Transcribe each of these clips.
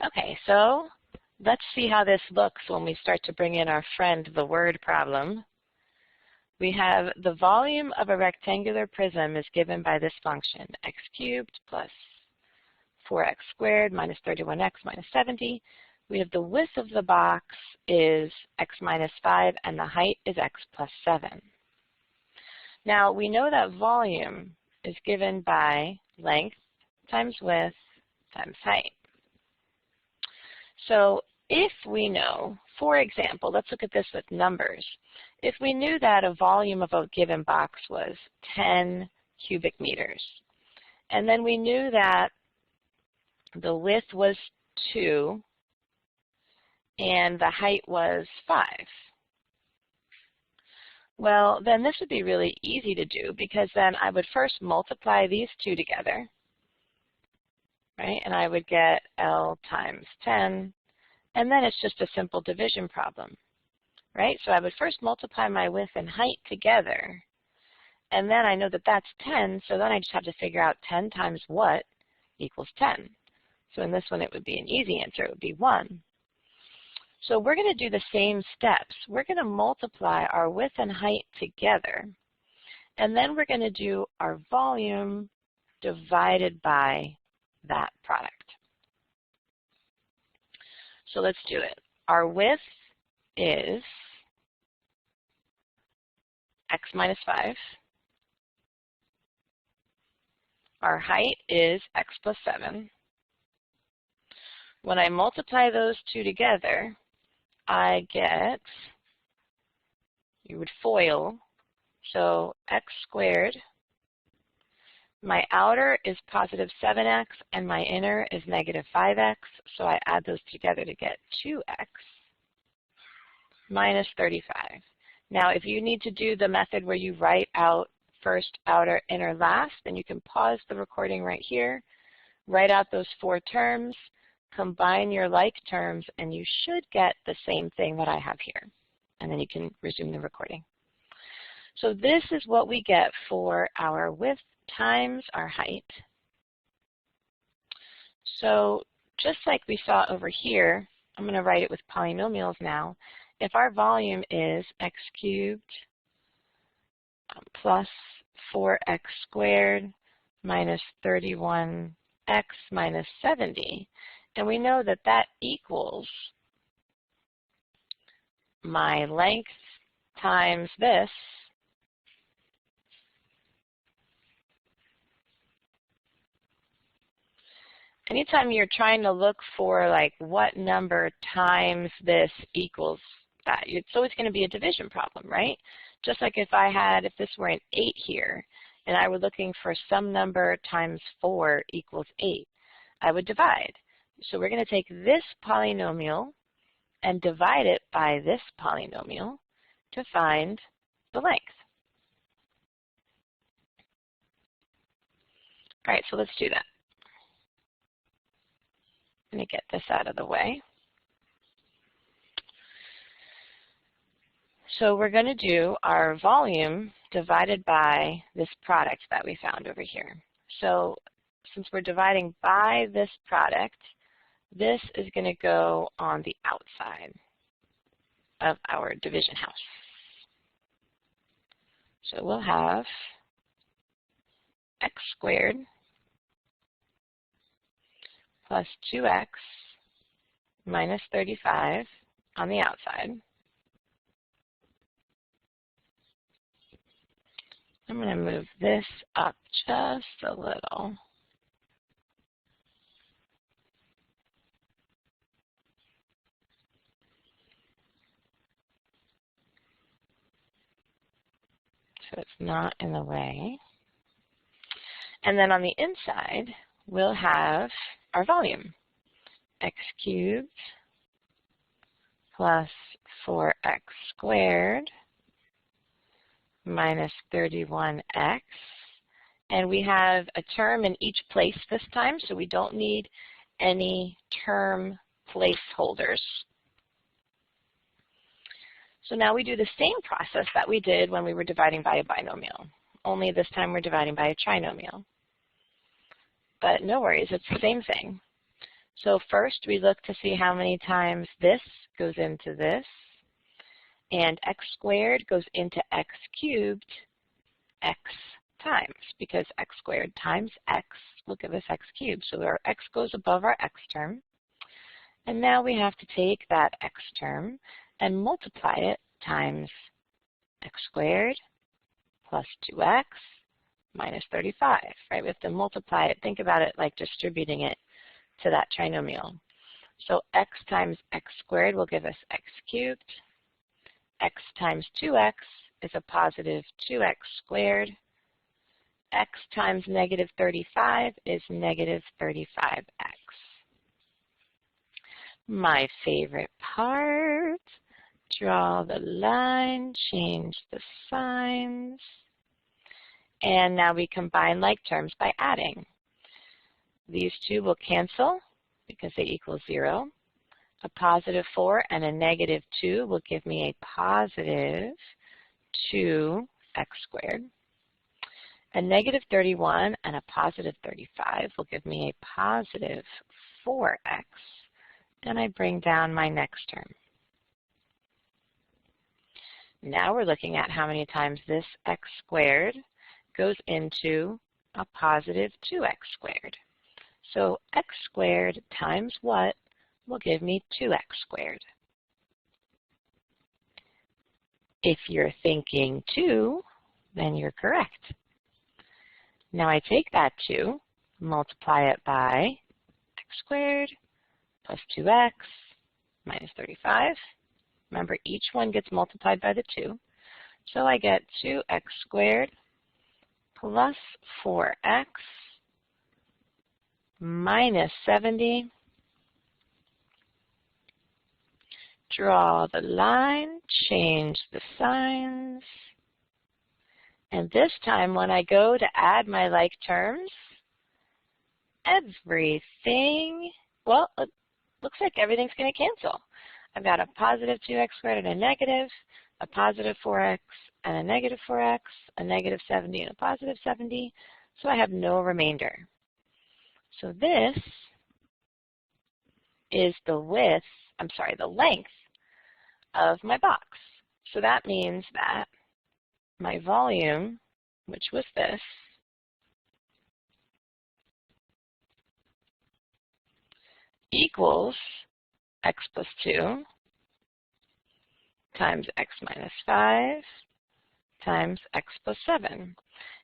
Okay, so let's see how this looks when we start to bring in our friend, the word problem. We have the volume of a rectangular prism is given by this function, x cubed plus 4x squared minus 31x minus 70. We have the width of the box is x minus 5, and the height is x plus 7. Now, we know that volume is given by length times width times height. So if we know, for example, let's look at this with numbers. If we knew that a volume of a given box was 10 cubic meters, and then we knew that the width was 2 and the height was 5, well, then this would be really easy to do, because then I would first multiply these two together, right? And I would get L times 10, and then it's just a simple division problem, right? So I would first multiply my width and height together, and then I know that that's 10, so then I just have to figure out 10 times what equals 10. So in this one, it would be an easy answer. It would be 1. So we're going to do the same steps. We're going to multiply our width and height together, and then we're going to do our volume divided by that product. So let's do it. Our width is x minus 5. Our height is x plus 7. When I multiply those two together, I get, you would FOIL, so x squared. My outer is positive 7x, and my inner is negative 5x, so I add those together to get 2x minus 35. Now, if you need to do the method where you write out first, outer, inner, last, then you can pause the recording right here, write out those 4 terms, combine your like terms, and you should get the same thing that I have here. And then you can resume the recording. So this is what we get for our width times our height. So just like we saw over here, I'm going to write it with polynomials now. If our volume is x cubed plus 4x squared minus 31x minus 70, and we know that that equals my length times this, anytime you're trying to look for like what number times this equals that, it's always going to be a division problem, right? Just like if this were an 8 here, and I were looking for some number times 4 equals 8, I would divide. So we're going to take this polynomial and divide it by this polynomial to find the length. All right, so let's do that. I'm going to get this out of the way. So we're going to do our volume divided by this product that we found over here. So since we're dividing by this product, this is going to go on the outside of our division house. So we'll have x squared plus 2x minus 35 on the outside. I'm going to move this up just a little. So it's not in the way. And then on the inside, we'll have our volume, x cubed plus 4x squared minus 31x. And we have a term in each place this time, so we don't need any term placeholders. So now we do the same process that we did when we were dividing by a binomial, only this time we're dividing by a trinomial. But no worries, it's the same thing. So first we look to see how many times this goes into this, and x squared goes into x cubed x times, because x squared times x will give us x cubed. So our x goes above our x term. And now we have to take that x term and multiply it times x squared plus 2x minus 35, right? We have to multiply it. Think about it like distributing it to that trinomial. So x times x squared will give us x cubed. X times 2x is a positive 2x squared. X times negative 35 is negative 35x. My favorite part, draw the line, change the signs, and now we combine like terms by adding. These two will cancel because they equal 0. A positive 4 and a negative 2 will give me a positive 2x squared. A negative 31 and a positive 35 will give me a positive 4x. And I bring down my next term. Now we're looking at how many times this x squared goes into a positive 2x squared. So x squared times what will give me 2x squared. If you're thinking 2, then you're correct. Now I take that 2, multiply it by x squared plus 2x minus 35. Remember, each one gets multiplied by the 2. So I get 2x squared plus 4x minus 70. Draw the line, change the signs. And this time when I go to add my like terms, everything, well, it looks like everything's going to cancel. I've got a positive 2x squared and a positive 4x and a negative 4x, a negative 70 and a positive 70, so I have no remainder. So this is the length of my box. So that means that my volume, which was this, equals x plus 2 times x minus 5 times x plus 7.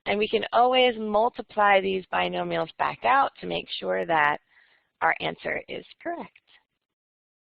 And we can always multiply these binomials back out to make sure that our answer is correct.